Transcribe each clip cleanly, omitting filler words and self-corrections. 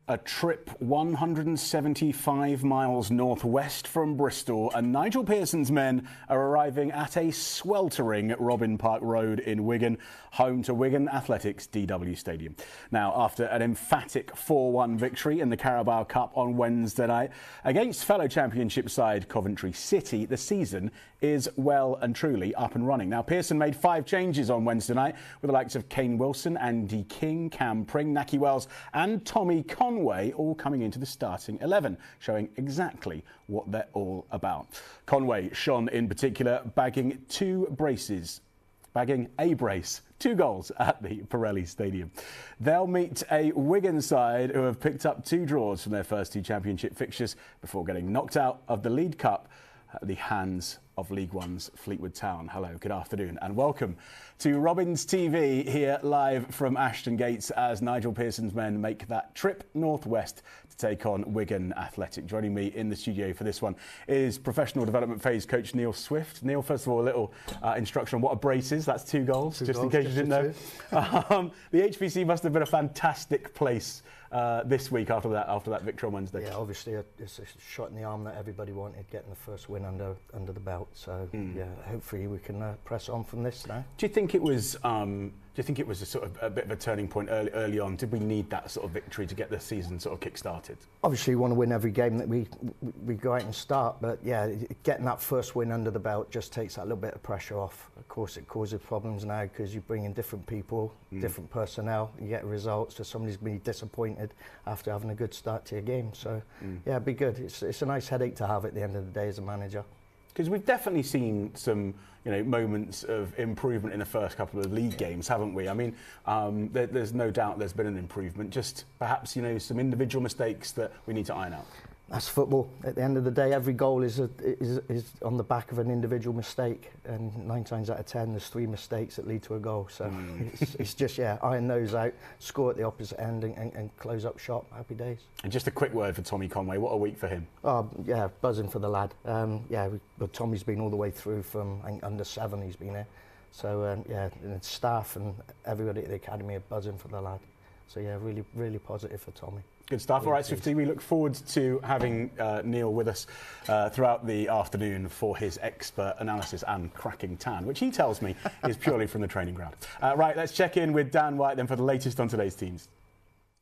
A trip 175 miles northwest from Bristol, and Nigel Pearson's men are arriving at a sweltering Robin Park Road in Wigan, home to Wigan Athletic's DW Stadium. Now, after an emphatic 4-1 victory in the Carabao Cup on Wednesday night against fellow Championship side Coventry City, the season is well and truly up and running. Now, Pearson made 5 changes on Wednesday night with the likes of Kane Wilson, Andy King, Cam Pring, Naki Wells and Tommy Conway all coming into the starting 11, showing exactly what they're all about. Conway shone in particular, bagging a brace, 2 goals at the Pirelli Stadium. They'll meet a Wigan side who have picked up 2 draws from their first 2 Championship fixtures before getting knocked out of the League Cup at the hands of League One's Fleetwood Town. Hello, good afternoon and welcome to Robins TV here live from Ashton Gates as Nigel Pearson's men make that trip northwest to take on Wigan Athletic. Joining me in the studio for this one is professional development phase coach Neil Swift. Neil, first of all, a little instruction on what a brace is. That's 2 goals, just in case you didn't know. The HBC must have been a fantastic place this week after that victory on Wednesday. Yeah, obviously it's a shot in the arm that everybody wanted, getting the first win under the belt. So yeah, hopefully we can press on from this now. Do you think it was a sort of a bit of a turning point early on? Did we need that sort of victory to get the season sort of kick-started? Obviously, we want to win every game that we go out and start, but yeah, getting that first win under the belt just takes that little bit of pressure off. Of course, it causes problems now because you bring in different people, different personnel, you get results, so somebody's going to be disappointed after having a good start to your game. So yeah, it'd be good. It's a nice headache to have at the end of the day as a manager. Because we've definitely seen some, moments of improvement in the first couple of league games, haven't we? I mean, there's no doubt there's been an improvement. Just perhaps, some individual mistakes that we need to iron out. That's football. At the end of the day, every goal is on the back of an individual mistake, and 9 times out of 10, there's 3 mistakes that lead to a goal. So it's just, iron those out, score at the opposite end, and close up shop. Happy days. And just a quick word for Tommy Conway. What a week for him. Oh yeah, buzzing for the lad. But Tommy's been all the way through from under 7. He's been here. So and the staff and everybody at the academy are buzzing for the lad. So yeah, really, really positive for Tommy. Good stuff. All right, Swifty, we look forward to having Neil with us throughout the afternoon for his expert analysis and cracking tan, which he tells me is purely from the training ground. Right, let's check in with Dan White then for the latest on today's teams.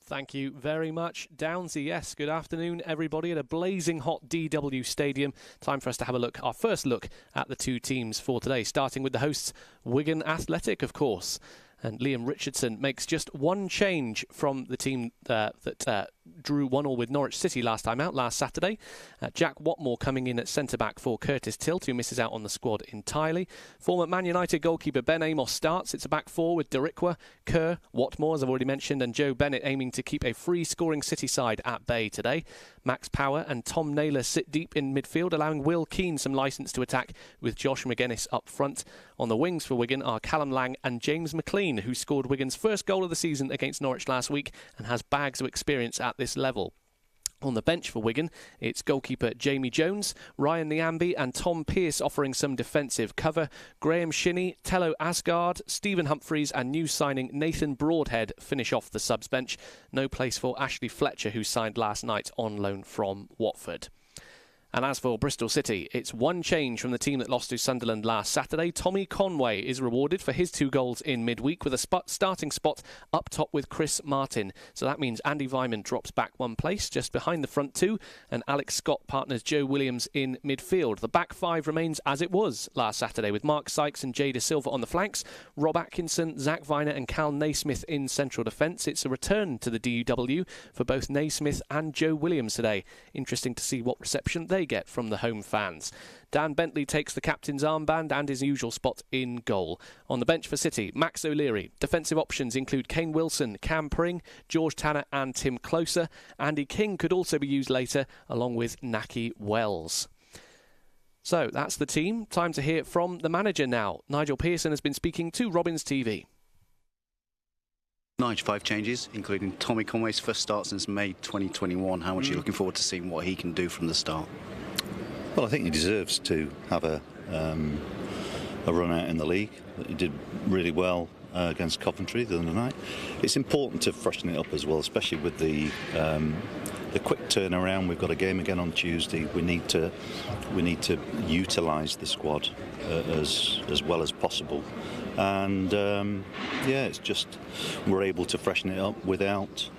Thank you very much, Downsy. Yes, good afternoon, everybody, at a blazing hot DW Stadium. Time for us to have our first look at the 2 teams for today, starting with the hosts, Wigan Athletic, of course. And Liam Richardson makes just 1 change from the team that drew 1-1 with Norwich City last Saturday. Jack Watmore coming in at centre-back for Curtis Tilt, who misses out on the squad entirely. Former Man United goalkeeper Ben Amos starts. It's a back 4 with Derikwa, Kerr, Watmore, as I've already mentioned, and Joe Bennett aiming to keep a free-scoring City side at bay today. Max Power and Tom Naylor sit deep in midfield, allowing Will Keane some licence to attack with Josh McGuinness up front. On the wings for Wigan are Callum Lang and James McLean, who scored Wigan's first goal of the season against Norwich last week and has bags of experience at this level. On the bench for Wigan, it's goalkeeper Jamie Jones, Ryan Niambi and Tom Pearce offering some defensive cover. Graham Shinney, Tello Asgard, Stephen Humphreys and new signing Nathan Broadhead finish off the subs bench. No place for Ashley Fletcher, who signed last night on loan from Watford. And as for Bristol City, it's 1 change from the team that lost to Sunderland last Saturday. Tommy Conway is rewarded for his 2 goals in midweek with a starting spot up top with Chris Martin. So that means Andy Vyman drops back 1 place just behind the front 2 and Alex Scott partners Joe Williams in midfield. The back 5 remains as it was last Saturday with Mark Sykes and Jay De Silva on the flanks, Rob Atkinson, Zach Viner and Cal Naismith in central defence. It's a return to the DW for both Naismith and Joe Williams today. Interesting to see what reception they get from the home fans. Dan Bentley takes the captain's armband and his usual spot in goal. On the bench for City, Max O'Leary. Defensive options include Kane Wilson, Cam Pring, George Tanner and Tim Closer. Andy King could also be used later, along with Naki Wells. So that's the team. Time to hear from the manager now. Nigel Pearson has been speaking to Robins TV. 5 changes, including Tommy Conway's first start since May 2021. How much are you looking forward to seeing what he can do from the start? Well, I think he deserves to have a run out in the league. He did really well against Coventry the other night. It's important to freshen it up as well, especially with the quick turnaround. We've got a game again on Tuesday. We need to utilise the squad as well as possible, and it's just we're able to freshen it up without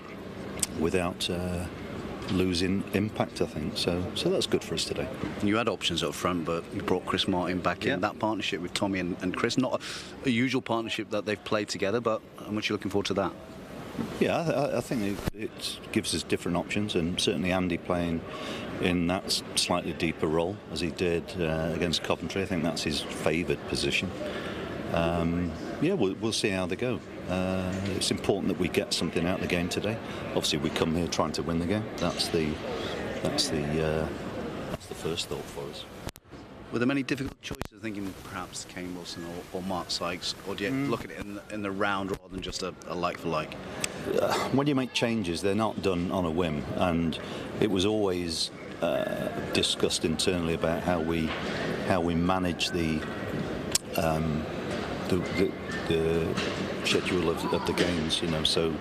losing impact, I think. So that's good for us today. You had options up front, but you brought Chris Martin back in. That partnership with Tommy and Chris, not a usual partnership that they've played together, but how much are you looking forward to that? Yeah, I think it gives us different options, and certainly Andy playing in that slightly deeper role as he did against Coventry. I think that's his favoured position. We'll see how they go. It's important that we get something out of the game today. Obviously, we come here trying to win the game. That's the first thought for us. Were there many difficult choices, thinking perhaps Kane Wilson or Mark Sykes, or do you look at it in the round rather than just a like for like? When you make changes, they're not done on a whim, and it was always discussed internally about how we manage the schedule of the games. So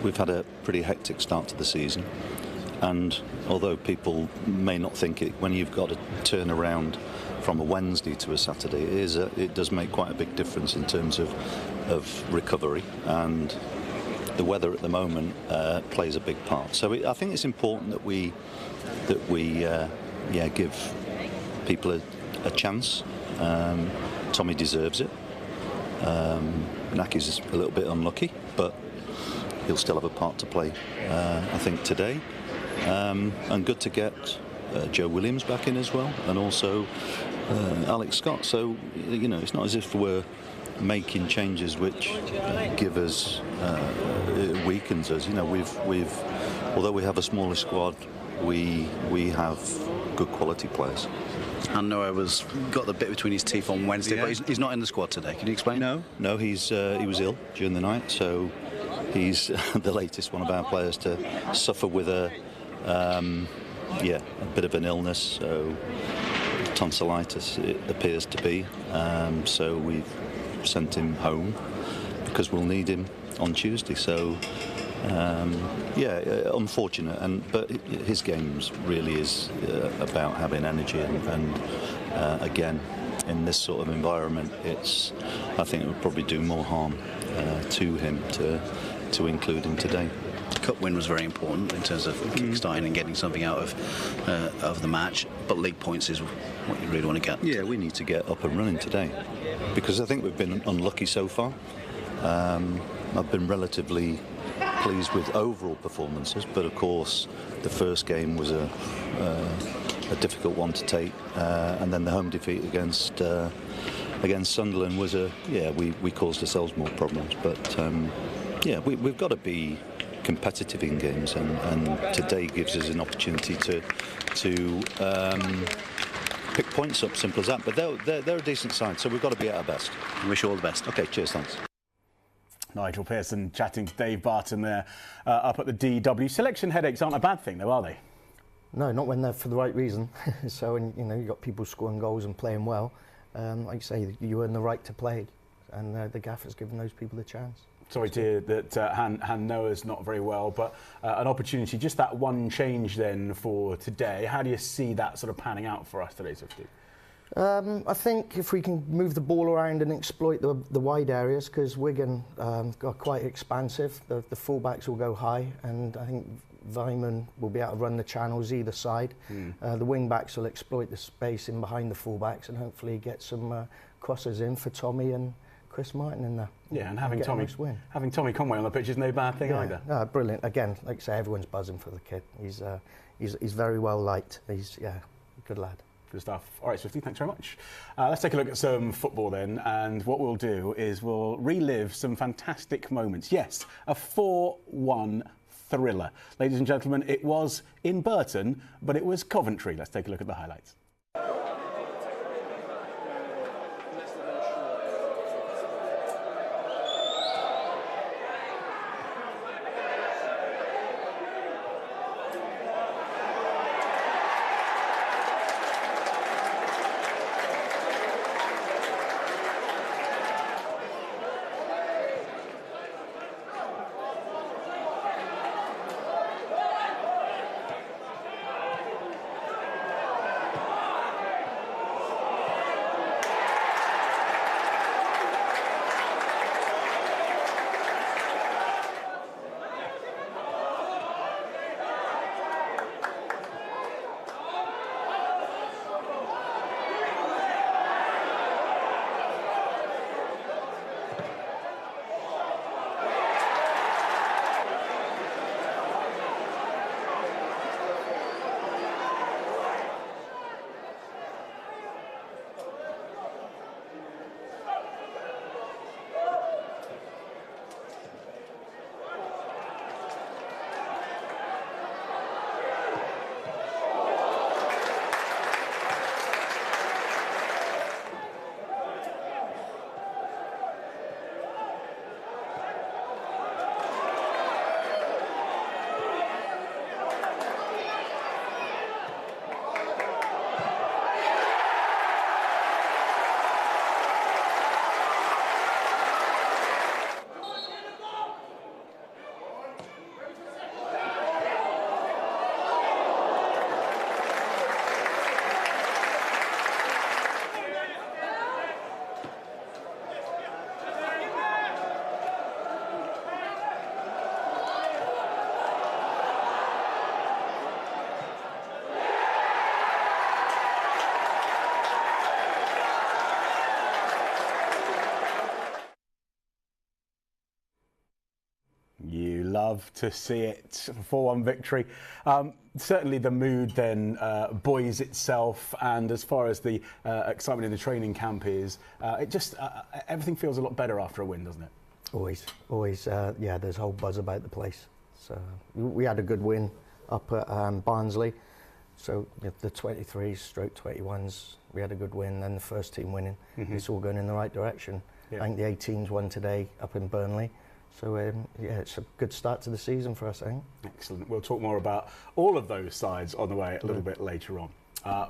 we've had a pretty hectic start to the season. And although people may not think it, when you've got to turn around from a Wednesday to a Saturday, it does make quite a big difference in terms of recovery, and the weather at the moment plays a big part. So I think it's important that we give people a chance. Tommy deserves it. Naki's a little bit unlucky, but he'll still have a part to play, I think, today. And good to get Joe Williams back in as well, and also Alex Scott. So it's not as if we're making changes which give us it weakens us. We've although we have a smaller squad, we have good quality players. And Noah got the bit between his teeth on Wednesday, but he's not in the squad today. Can you explain? No, he was ill during the night, so he's the latest one of our players to suffer with a bit of an illness, so tonsillitis it appears to be. So we've sent him home because we'll need him on Tuesday. So unfortunate, but his games really is about having energy, and again, in this sort of environment, I think it would probably do more harm to him to include him today. The cup win was very important in terms of kick-starting and getting something out of the match, but league points is what you really want to get. Yeah, we need to get up and running today, because I think we've been unlucky so far. I've been relatively pleased with overall performances, but of course the first game was a difficult one to take, and then the home defeat against Sunderland was we caused ourselves more problems, but we've got to be competitive in games, and today gives us an opportunity to pick points up, simple as that. But they're a decent side, so we've got to be at our best. I wish you all the best. Okay, cheers, thanks. Nigel Pearson chatting to Dave Barton there up at the DW. Selection headaches aren't a bad thing, though, are they? No, not when they're for the right reason. So, you've got people scoring goals and playing well. Like you say, you earn the right to play, and the gaffer's given those people a chance. Sorry to hear that Han Noah's not very well, but an opportunity, just that one change then for today. How do you see that sort of panning out for us today, Swifty? I think if we can move the ball around and exploit the wide areas, because Wigan are quite expansive, the fullbacks will go high, and I think Vyman will be able to run the channels either side. The wing-backs will exploit the space in behind the fullbacks and hopefully get some crosses in for Tommy and Chris Martin in there. Yeah, and having Tommy Conway on the pitch is no bad thing either. No, brilliant. Again, like I say, everyone's buzzing for the kid. He's very well liked. He's a good lad. Good stuff. All right, Swifty, thanks very much. Let's take a look at some football then, and what we'll do is we'll relive some fantastic moments. Yes, a 4-1 thriller. Ladies and gentlemen, it was in Burton, but it was Coventry. Let's take a look at the highlights. love to see it. 4-1 victory. Certainly the mood then buoys itself, and as far as the excitement in the training camp is, it just everything feels a lot better after a win, doesn't it? Always. Yeah, there's a whole buzz about the place. So we had a good win up at Barnsley. So the 23/21s, we had a good win, then the first team winning. It's all going in the right direction. Yeah. I think the 18s won today up in Burnley. So yeah, it's a good start to the season for us, I think. Excellent. We'll talk more about all of those sides on the way a little bit later on.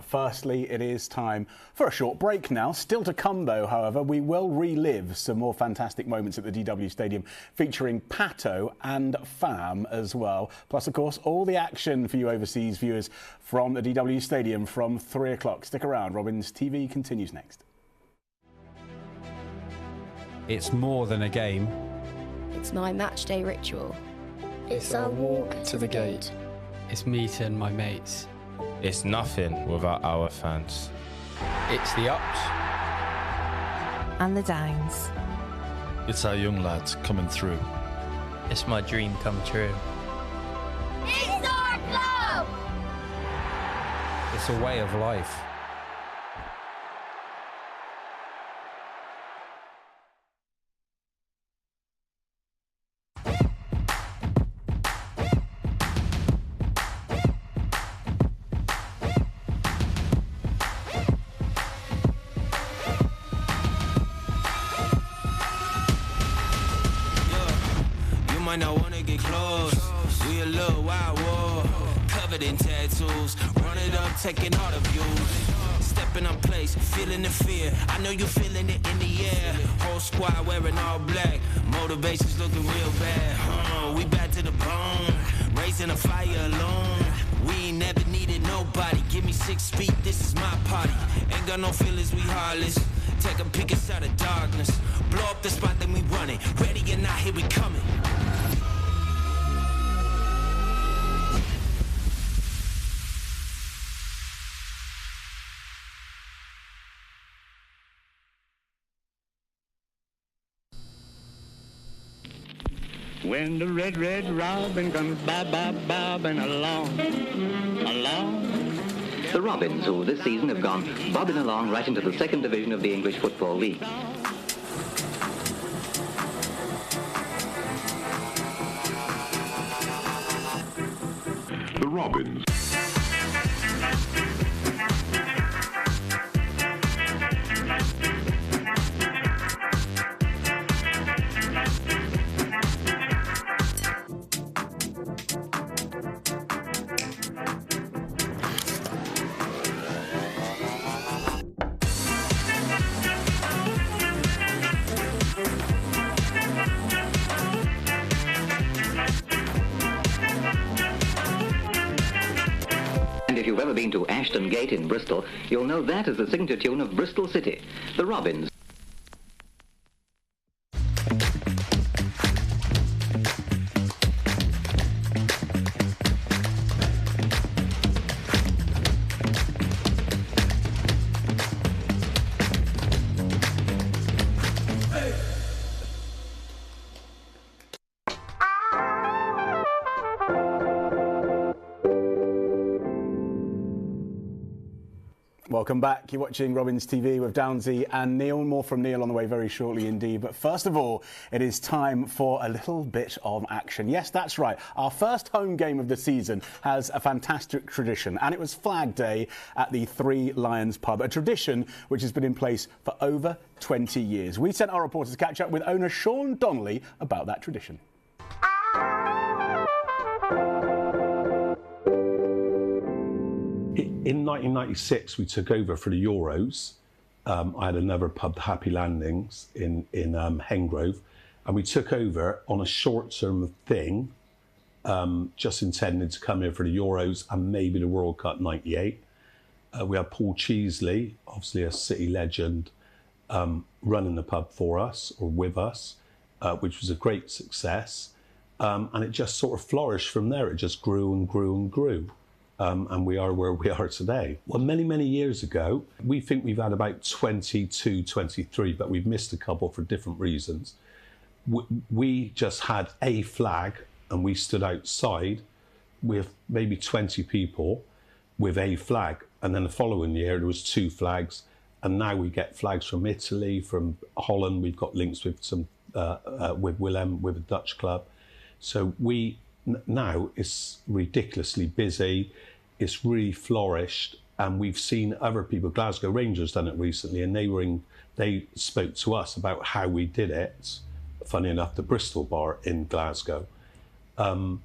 Firstly, it is time for a short break now. Still to come, though, however, we will relive some more fantastic moments at the DW Stadium featuring Pato and Fam as well. Plus, of course, all the action for you overseas viewers from the DW Stadium from 3 o'clock. Stick around. Robins TV continues next. It's more than a game. It's my match day ritual. It's our walk to the gate. It's meeting my mates. It's nothing without our fans. It's the ups and the downs. It's our young lads coming through. It's my dream come true. It's our club! It's a way of life. Might not wanna get close. We a little wild war, covered in tattoos. Run it up, taking all the views. Stepping up place, feeling the fear. I know you feeling it in the air. Whole squad wearing all black. Motivation's looking real bad. We back to the bone, raising a fire alone. We ain't never needed nobody. Give me 6 feet, this is my party. Ain't got no feelings, we heartless. Take a peek inside the darkness. Blow up the spot, then we run it. Ready or not, here we coming. When the red robin comes bobbing along. The Robins, who this season have gone bobbing along right into the second division of the English Football League. The Robins. If you've ever been to Ashton Gate in Bristol, you'll know that as the signature tune of Bristol City, the Robins. Welcome back. You're watching Robins TV with Downsy and Neil. More from Neil on the way very shortly indeed. But first of all, it is time for a little bit of action. Yes, that's right. Our first home game of the season has a fantastic tradition, and it was Flag Day at the Three Lions pub, a tradition which has been in place for over 20 years. We sent our reporters to catch up with owner Sean Donnelly about that tradition. In 1996, we took over for the Euros. I had another pub, the Happy Landings, in Hengrove, and we took over on a short-term thing, just intended to come here for the Euros and maybe the World Cup '98. We had Paul Cheesley, obviously a City legend, running the pub for us, or with us, which was a great success. And it just sort of flourished from there. It just grew and grew and grew. And we are where we are today. Well, many, many years ago, we think we've had about 22, 23, but we've missed a couple for different reasons. We just had a flag and we stood outside with maybe 20 people with a flag. And then the following year, there was 2 flags. And now we get flags from Italy, from Holland. We've got links with some, with Willem, with a Dutch club. So now it's ridiculously busy. It's really flourished. And we've seen other people, Glasgow Rangers done it recently, and they spoke to us about how we did it. Funny enough, the Bristol bar in Glasgow. And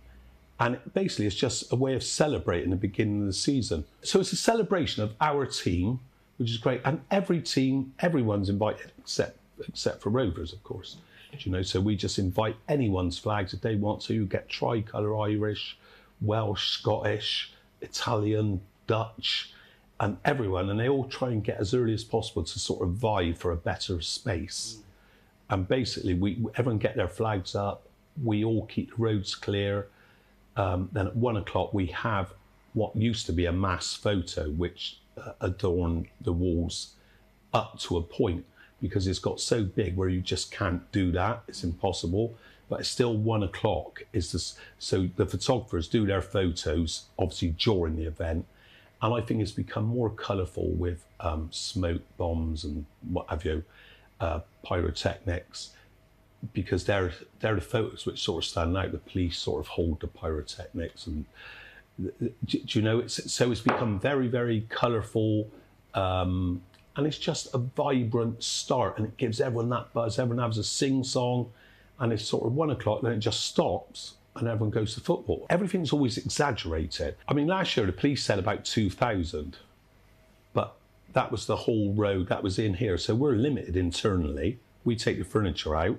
basically it's just a way of celebrating the beginning of the season. So it's a celebration of our team, which is great. And every team, everyone's invited, except for Rovers, of course. You know, so we just invite anyone's flags if they want to. You get tricolour Irish, Welsh, Scottish, Italian, Dutch, and everyone. And they all try and get as early as possible to sort of vie for a better space. And basically, everyone get their flags up. We all keep the roads clear. Then at 1 o'clock, we have what used to be a mass photo, which adorn the walls up to a point, because it's got so big where you just can't do that. It's impossible. But it's still 1 o'clock. So the photographers do their photos, obviously, during the event. And I think it's become more colourful with smoke bombs and what have you, pyrotechnics, because they're the photos which sort of stand out. The police sort of hold the pyrotechnics, and do you know, so it's become very, very colourful, and it's just a vibrant start, and it gives everyone that buzz. Everyone has a sing-song, and it's sort of 1 o'clock, then it just stops, and everyone goes to football. Everything's always exaggerated. I mean, last year the police said about 2,000, but that was the whole road that was in here. So we're limited internally. We take the furniture out,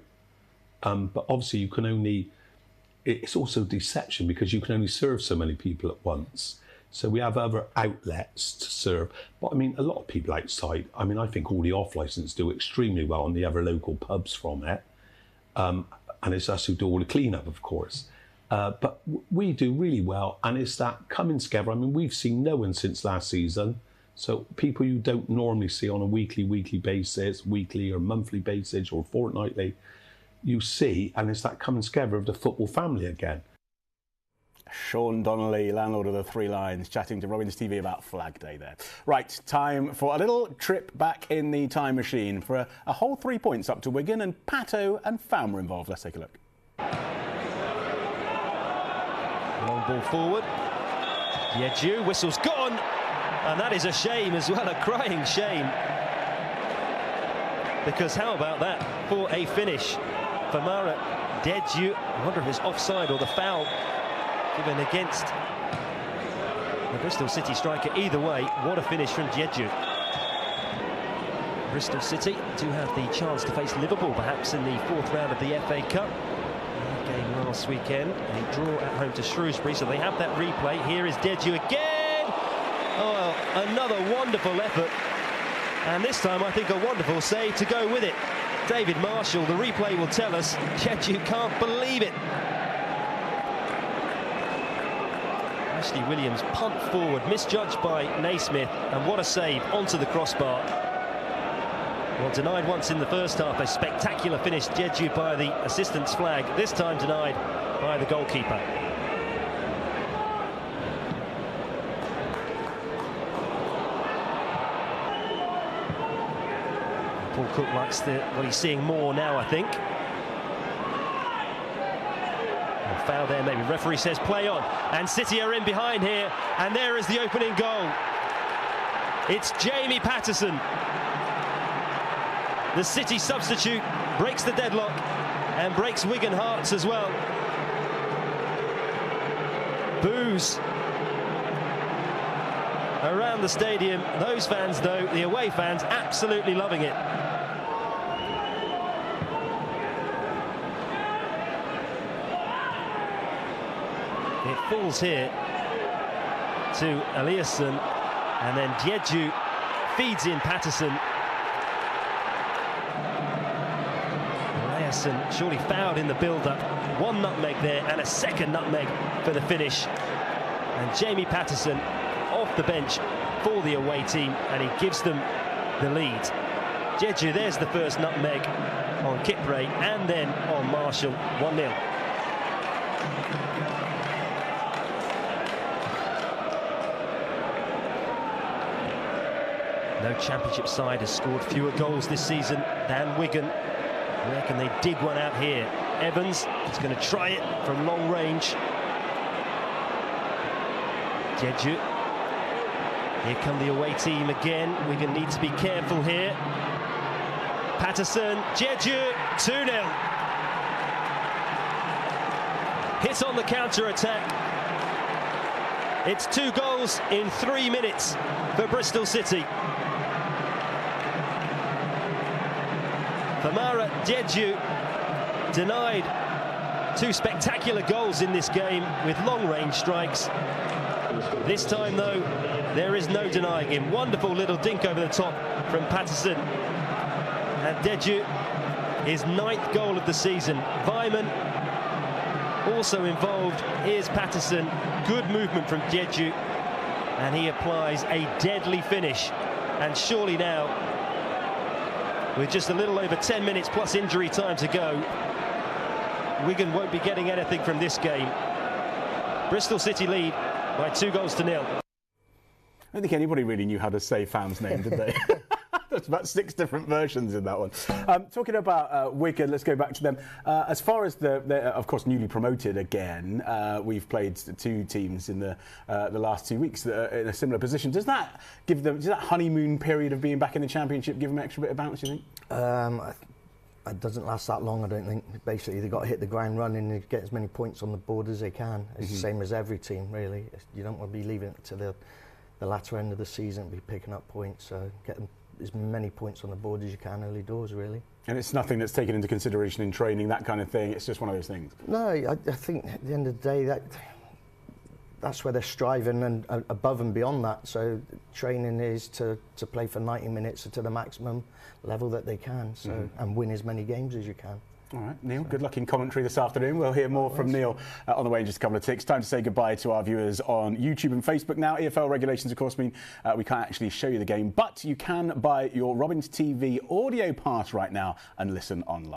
but obviously you can only, it's also deception because you can only serve so many people at once. So we have other outlets to serve. But I mean, a lot of people outside, I mean, I think all the off-licence do extremely well, and the other local pubs from it. And it's us who do all the clean-up, of course. But we do really well, and it's that coming together. I mean, we've seen no one since last season. So people you don't normally see on a weekly basis, weekly or monthly basis or fortnightly, you see, and it's that coming together of the football family again. Sean Donnelly, landlord of the Three Lions, chatting to Robins TV about Flag Day there. Right, time for a little trip back in the time machine for a whole 3 points up to Wigan, and Pato and Fam were involved. Let's take a look. Long ball forward. Yeju, whistle's gone. And that is a shame as well, a crying shame. Because how about that for a finish? Famara Yeju, I wonder if it's offside or the foul given against the Bristol City striker. Either way, what a finish from Yeju. Bristol City do have the chance to face Liverpool perhaps in the 4th round of the FA Cup. Game last weekend, a draw at home to Shrewsbury, so they have that replay. Here is Yeju again. Oh, another wonderful effort, and this time I think a wonderful save to go with it. David Marshall, the replay will tell us, Yeju can't believe it. Ashley Williams punt forward, misjudged by Naismith, and what a save onto the crossbar. Well, denied once in the first half, a spectacular finish, Yeju by the assistant's flag, this time denied by the goalkeeper. Paul Cook likes what he's seeing more now, I think. Well, foul there, maybe. Referee says play on, and City are in behind here, and there is the opening goal. It's Jamie Patterson. The City substitute breaks the deadlock and breaks Wigan hearts as well. Boos around the stadium. Those fans, though, the away fans, absolutely loving it. It falls here to Eliasson, and then Yeju feeds in Patterson. Surely fouled in the build-up. 1 nutmeg there and a 2nd nutmeg for the finish. And Jamie Patterson off the bench for the away team, and he gives them the lead. Yeju, there's the first nutmeg on Kipre, and then on Marshall, 1-0. No championship side has scored fewer goals this season than Wigan. Where can they dig one out here? Evans is going to try it from long range. Jeju. Here come the away team again. Wigan need to be careful here. Patterson, Jeju, 2-0. Hit on the counter-attack. It's 2 goals in 3 minutes for Bristol City. Famara Jeju denied 2 spectacular goals in this game with long-range strikes. This time, though, there is no denying him. Wonderful little dink over the top from Patterson. And Jeju, his 9th goal of the season. Vyman also involved. Here's Patterson. Good movement from Jeju. And he applies a deadly finish. And surely now, with just a little over 10 minutes plus injury time to go, Wigan won't be getting anything from this game. Bristol City lead by 2-0. I don't think anybody really knew how to say Fam's name, did they? There's about 6 different versions in that one. Talking about Wigan, let's go back to them. As far as they're of course newly promoted again, we've played 2 teams in the last 2 weeks that are in a similar position. Does that give them, does that honeymoon period of being back in the Championship give them an extra bit of bounce, you think? It doesn't last that long, I don't think. Basically, they've got to hit the ground running and get as many points on the board as they can. It's the same as every team, really. You don't want to be leaving it to the latter end of the season and be picking up points. So get them as many points on the board as you can early doors, really. And it's nothing that's taken into consideration in training, that kind of thing. It's just one of those things. No, I think at the end of the day, that's where they're striving and above and beyond that. So training is to play for 90 minutes to the maximum level that they can. So and win as many games as you can. All right, Neil, good luck in commentary this afternoon. We'll hear more from Neil on the way in just a couple of ticks. Time to say goodbye to our viewers on YouTube and Facebook now. EFL regulations, of course, mean we can't actually show you the game, but you can buy your Robins TV audio pass right now and listen online.